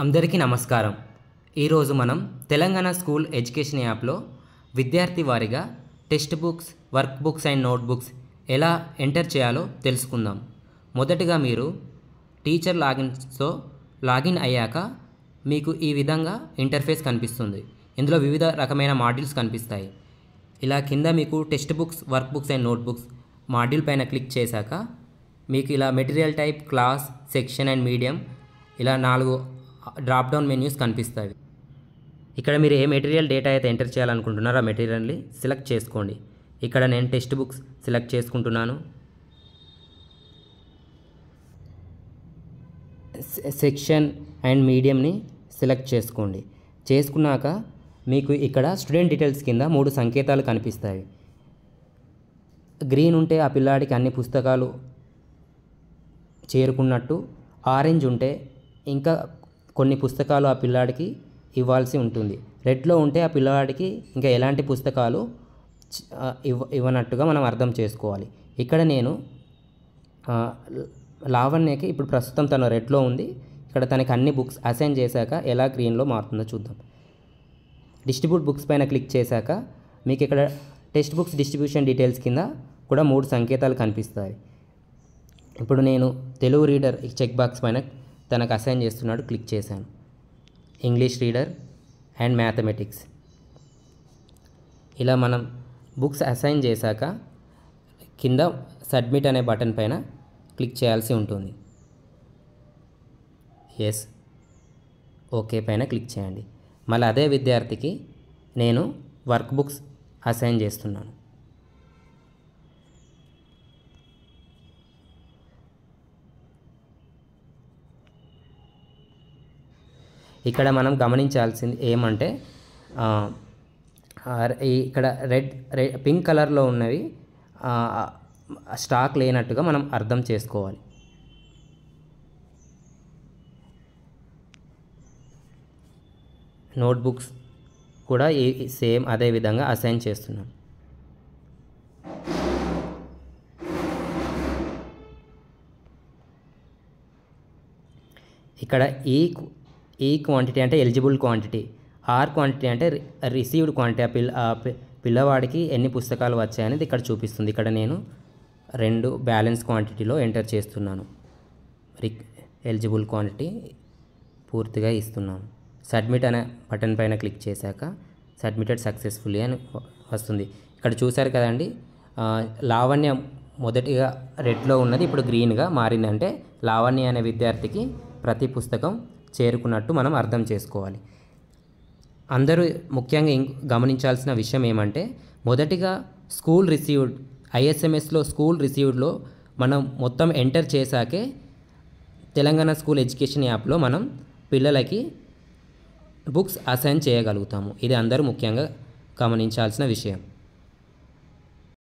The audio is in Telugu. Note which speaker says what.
Speaker 1: అందరికీ నమస్కారం. ఈరోజు మనం తెలంగాణ స్కూల్ ఎడ్యుకేషన్ యాప్లో విద్యార్థి వారీగా text books, work books and notebooks ఎలా ఎంటర్ చేయాలో తెలుసుకుందాం. మొదటగా మీరు టీచర్ లాగిన్తో లాగిన్ అయ్యాక మీకు ఈ విధంగా ఇంటర్ఫేస్ కనిపిస్తుంది. ఇందులో వివిధ రకమైన మాడ్యూల్స్ కనిపిస్తాయి. ఇలా కింద మీకు text books, work books and notebooks module పైన క్లిక్ చేశాక మీకు ఇలా material type, class, section and medium ఇలా 4 డ్రాప్ డౌన్ మెన్యూస్ కనిపిస్తాయి. ఇక్కడ మీరు ఏ మెటీరియల్ డేటా అయితే ఎంటర్ చేయాలనుకుంటున్నారో ఆ మెటీరియల్ని సెలెక్ట్ చేసుకోండి. ఇక్కడ నేను టెక్స్ట్ బుక్స్ సెలెక్ట్ చేసుకుంటున్నాను. సెక్షన్ అండ్ మీడియంని సెలెక్ట్ చేసుకోండి. చేసుకున్నాక మీకు ఇక్కడ స్టూడెంట్ డీటెయిల్స్ కింద 3 సంకేతాలు కనిపిస్తాయి. గ్రీన్ ఉంటే ఆ పిల్లాడికి అన్ని పుస్తకాలు చేరుకున్నట్టు, ఆరెంజ్ ఉంటే ఇంకా కొన్ని పుస్తకాలు ఆ పిల్లాడికి ఇవ్వాల్సి ఉంటుంది, రెడ్లో ఉంటే ఆ పిల్లవాడికి ఇంకా ఎలాంటి పుస్తకాలు ఇవ్వనట్టుగా మనం అర్థం చేసుకోవాలి. ఇక్కడ నేను లావణ్యకి ఇప్పుడు ప్రస్తుతం తను రెడ్లో ఉంది. ఇక్కడ తనకి అన్ని బుక్స్ అసైన్ చేశాక ఎలా గ్రీన్లో మారుతుందో చూద్దాం. డిస్ట్రిబ్యూట్ బుక్స్ పైన క్లిక్ చేశాక మీకు ఇక్కడ టెక్స్ట్ బుక్స్ డిస్ట్రిబ్యూషన్ డీటెయిల్స్ కింద కూడా 3 సంకేతాలు కనిపిస్తాయి. ఇప్పుడు నేను తెలుగు రీడర్ చెక్ బాక్స్ పైన తనకు అసైన్ చేస్తున్నాడు, క్లిక్ చేశాను. ఇంగ్లీష్ రీడర్ అండ్ మ్యాథమెటిక్స్ ఇలా మనం బుక్స్ అసైన్ చేశాక కింద సబ్మిట్ అనే బటన్ పైన క్లిక్ చేయాల్సి ఉంటుంది. ఎస్, ఓకే పైన క్లిక్ చేయండి. మళ్ళీ అదే విద్యార్థికి నేను వర్క్ బుక్స్ అసైన్ చేస్తున్నాను. ఇక్కడ మనం గమనించాల్సింది ఏమంటే ఇక్కడ పింక్ కలర్లో ఉన్నవి స్టాక్ లేనట్టుగా మనం అర్థం చేసుకోవాలి. నోట్బుక్స్ కూడా సేమ్ అదే విధంగా అసైన్ చేస్తున్నాను. ఇక్కడ ఈ క్వాంటిటీ అంటే ఎలిజిబుల్ క్వాంటిటీ, ఆర్ క్వాంటిటీ అంటే రిసీవ్డ్ క్వాంటిటీ, పిల్లవాడికి ఎన్ని పుస్తకాలు వచ్చాయనేది ఇక్కడ చూపిస్తుంది. ఇక్కడ నేను 2 బ్యాలెన్స్ క్వాంటిటీలో ఎంటర్ చేస్తున్నాను. ఎలిజిబుల్ క్వాంటిటీ పూర్తిగా ఇస్తున్నాను. సబ్మిట్ అనే బటన్ పైన క్లిక్ చేశాక సబ్మిటెడ్ సక్సెస్ఫుల్లీ అని వస్తుంది. ఇక్కడ చూశారు కదండి, లావణ్య మొదటిగా రెడ్లో ఉన్నది ఇప్పుడు గ్రీన్గా మారిందంటే లావణ్య అనే విద్యార్థికి ప్రతి పుస్తకం చేరుకున్నట్టు మనం అర్థం చేసుకోవాలి. అందరూ ముఖ్యంగా గమనించాల్సిన విషయం ఏమంటే, మొదటిగా స్కూల్ రిసీవ్డ్ ఐఎస్ఎంఎస్లో స్కూల్ రిసీవ్డ్లో మనం మొత్తం ఎంటర్ చేశాకే తెలంగాణ స్కూల్ ఎడ్యుకేషన్ యాప్లో మనం పిల్లలకి బుక్స్ అసైన్ చేయగలుగుతాము. ఇది అందరూ ముఖ్యంగా గమనించాల్సిన విషయం.